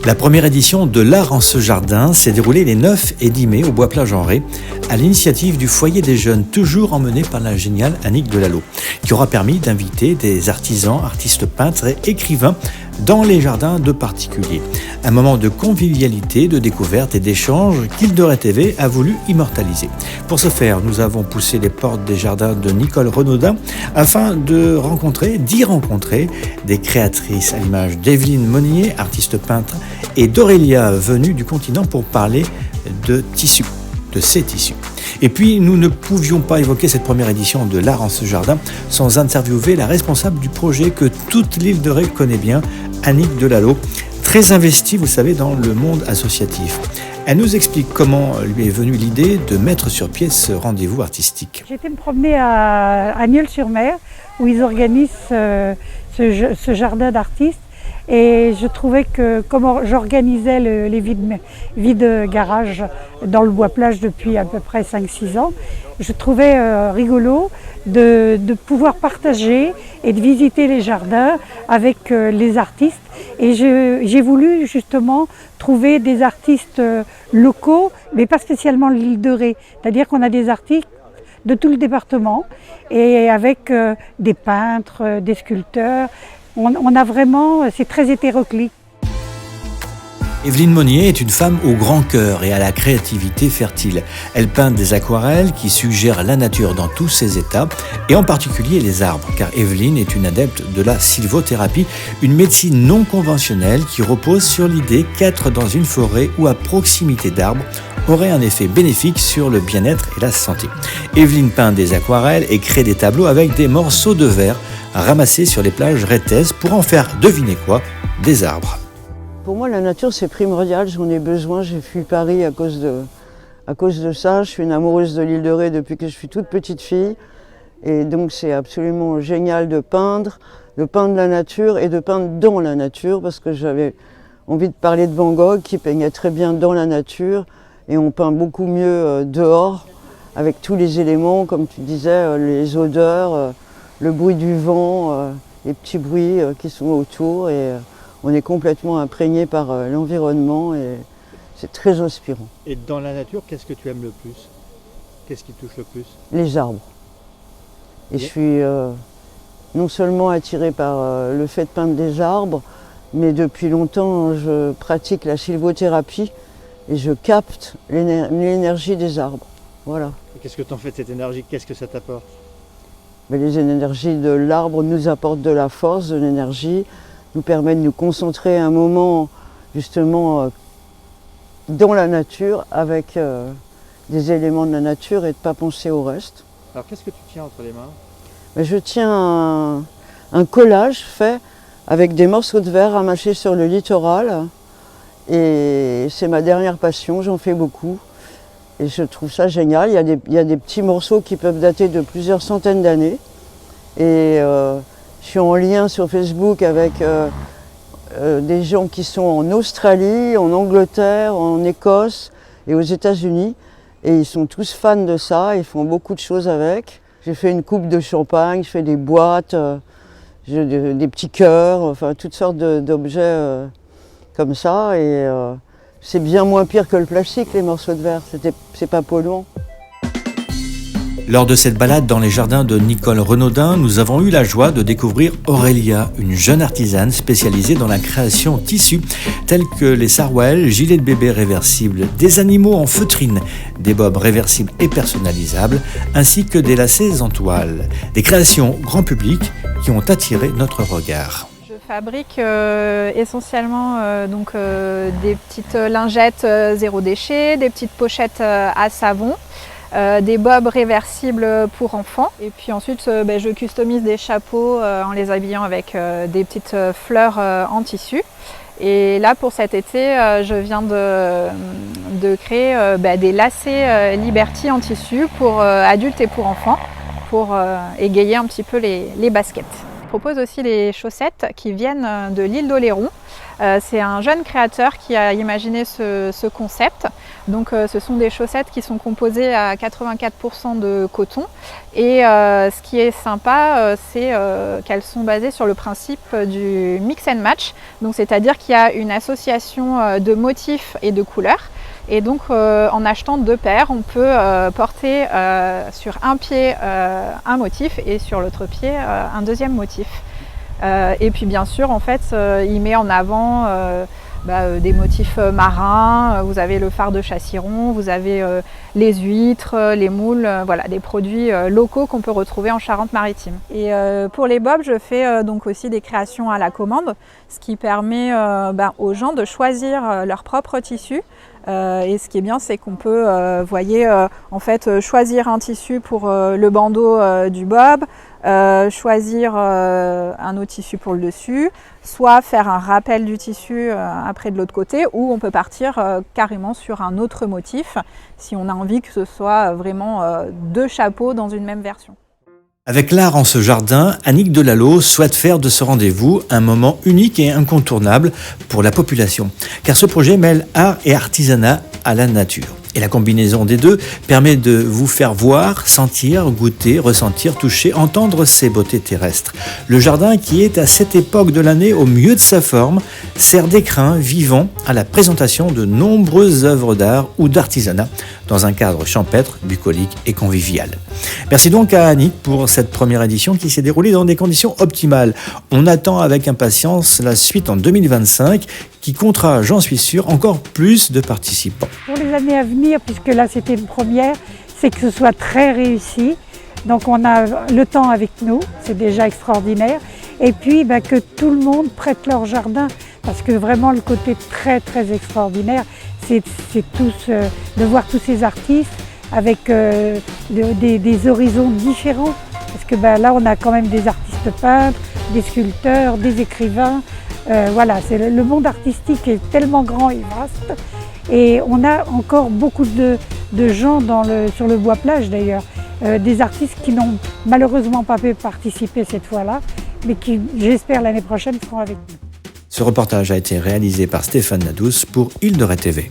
La première édition de l'Art en ce jardin s'est déroulée les 9 et 10 mai au Bois-Plage-en-Ré, à l'initiative du Foyer des Jeunes, toujours emmené par la géniale Annick Delalot, qui aura permis d'inviter des artisans, artistes peintres et écrivains dans les jardins de particuliers. Un moment de convivialité, de découverte et d'échange qu'Île-de-Ré TV a voulu immortaliser. Pour ce faire, nous avons poussé les portes des jardins de Nicole Renaudin afin d'y rencontrer des créatrices à l'image d'Evelyne Monnier, artiste peintre, et d'Aurélia, venue du continent pour parler de tissus, de ces tissus. Et puis, nous ne pouvions pas évoquer cette première édition de l'Art en ce jardin sans interviewer la responsable du projet que toute l'Île-de-Ré connaît bien, Annick Delalot, très investie, vous savez, dans le monde associatif. Elle nous explique comment lui est venue l'idée de mettre sur pied ce rendez-vous artistique. J'ai été me promener à Nieul-sur-Mer, où ils organisent ce jardin d'artistes. Et je trouvais que comme j'organisais les vides garages dans le Bois-Plage depuis à peu près 5-6 ans, je trouvais rigolo de pouvoir partager et de visiter les jardins avec les artistes. Et j'ai voulu justement trouver des artistes locaux, mais pas spécialement l'Île-de-Ré. C'est-à-dire qu'on a des artistes de tout le département et avec des peintres, des sculpteurs. On a vraiment, c'est très hétéroclite. Evelyne Monnier est une femme au grand cœur et à la créativité fertile. Elle peint des aquarelles qui suggèrent la nature dans tous ses états, et en particulier les arbres, car Evelyne est une adepte de la sylvothérapie, une médecine non conventionnelle qui repose sur l'idée qu'être dans une forêt ou à proximité d'arbres aurait un effet bénéfique sur le bien-être et la santé. Evelyne peint des aquarelles et crée des tableaux avec des morceaux de verre ramassés sur les plages rétaises pour en faire, devinez quoi, des arbres. Pour moi, la nature, c'est primordial, j'en ai besoin. J'ai fui Paris à cause de ça. Je suis une amoureuse de l'Île-de-Ré depuis que je suis toute petite fille. Et donc, c'est absolument génial de peindre la nature et de peindre dans la nature, parce que j'avais envie de parler de Van Gogh, qui peignait très bien dans la nature. Et on peint beaucoup mieux dehors, avec tous les éléments, comme tu disais, les odeurs, le bruit du vent, les petits bruits qui sont autour. Et on est complètement imprégné par l'environnement et c'est très inspirant. Et dans la nature, qu'est-ce que tu aimes le plus? Qu'est-ce qui te touche le plus? Les arbres. Et je suis non seulement attirée par le fait de peindre des arbres, mais depuis longtemps, je pratique la sylvothérapie et je capte l'énergie des arbres. Voilà. Et qu'est-ce que tu en fais de cette énergie? Qu'est-ce que ça t'apporte? Mais les énergies de l'arbre nous apportent de la force, de l'énergie, nous permettent de nous concentrer un moment justement dans la nature avec des éléments de la nature et de ne pas penser au reste. Alors qu'est-ce que tu tiens entre les mains? Mais je tiens un collage fait avec des morceaux de verre ramassés sur le littoral. Et c'est ma dernière passion, j'en fais beaucoup. Et je trouve ça génial. Il y a des petits morceaux qui peuvent dater de plusieurs centaines d'années. Et je suis en lien sur Facebook avec des gens qui sont en Australie, en Angleterre, en Écosse et aux États-Unis. Et ils sont tous fans de ça, ils font beaucoup de choses avec. J'ai fait une coupe de champagne, je fais des boîtes, des petits cœurs, enfin toutes sortes d'objets comme ça. Et c'est bien moins pire que le plastique, les morceaux de verre, c'est pas polluant. Lors de cette balade dans les jardins de Nicole Renaudin, nous avons eu la joie de découvrir Aurélia, une jeune artisane spécialisée dans la création tissus tels que les sarouels, gilets de bébé réversibles, des animaux en feutrine, des bobs réversibles et personnalisables, ainsi que des lacets en toile. Des créations grand public qui ont attiré notre regard. Je fabrique essentiellement des petites lingettes zéro déchet, des petites pochettes à savon, des bobs réversibles pour enfants. Et puis ensuite, je customise des chapeaux en les habillant avec des petites fleurs en tissu. Et là, pour cet été, je viens de créer des lacets Liberty en tissu pour adultes et pour enfants, pour égayer un petit peu les baskets. propose aussi les chaussettes qui viennent de l'île d'Oléron. C'est un jeune créateur qui a imaginé ce concept. Donc ce sont des chaussettes qui sont composées à 84% de coton. Et ce qui est sympa, c'est qu'elles sont basées sur le principe du mix and match. Donc c'est-à-dire qu'il y a une association de motifs et de couleurs. Et donc en achetant 2 paires, on peut porter sur un pied un motif et sur l'autre pied un deuxième motif. Et puis bien sûr, en fait, il met en avant des motifs marins. Vous avez le phare de Chassiron, vous avez les huîtres, les moules, voilà, des produits locaux qu'on peut retrouver en Charente-Maritime. Et pour les bobs, je fais donc aussi des créations à la commande, ce qui permet aux gens de choisir leur propre tissu. Et ce qui est bien, c'est qu'on peut, en fait, choisir un tissu pour le bandeau du bob, choisir un autre tissu pour le dessus, soit faire un rappel du tissu après de l'autre côté, ou on peut partir carrément sur un autre motif si on a envie que ce soit vraiment 2 chapeaux dans une même version. Avec l'art en ce jardin, Annick Delallot souhaite faire de ce rendez-vous un moment unique et incontournable pour la population. Car ce projet mêle art et artisanat à la nature. Et la combinaison des deux permet de vous faire voir, sentir, goûter, ressentir, toucher, entendre ces beautés terrestres. Le jardin, qui est à cette époque de l'année au mieux de sa forme, sert d'écrin vivant à la présentation de nombreuses œuvres d'art ou d'artisanat dans un cadre champêtre, bucolique et convivial. Merci donc à Annick pour cette première édition qui s'est déroulée dans des conditions optimales. On attend avec impatience la suite en 2025 qui comptera, j'en suis sûr, encore plus de participants. Pour les années à venir, puisque là c'était une première, c'est que ce soit très réussi. Donc on a le temps avec nous, c'est déjà extraordinaire. Et puis que tout le monde prête leur jardin, parce que vraiment le côté très très extraordinaire, c'est de voir tous ces artistes avec des horizons différents. Parce que là on a quand même des artistes peintres, des sculpteurs, des écrivains. Voilà, le monde artistique est tellement grand et vaste. Et on a encore beaucoup de gens sur le bois-plage d'ailleurs, des artistes qui n'ont malheureusement pas pu participer cette fois-là, mais qui, j'espère, l'année prochaine seront avec nous. Ce reportage a été réalisé par Stéphane Nadous pour Île de Ré TV.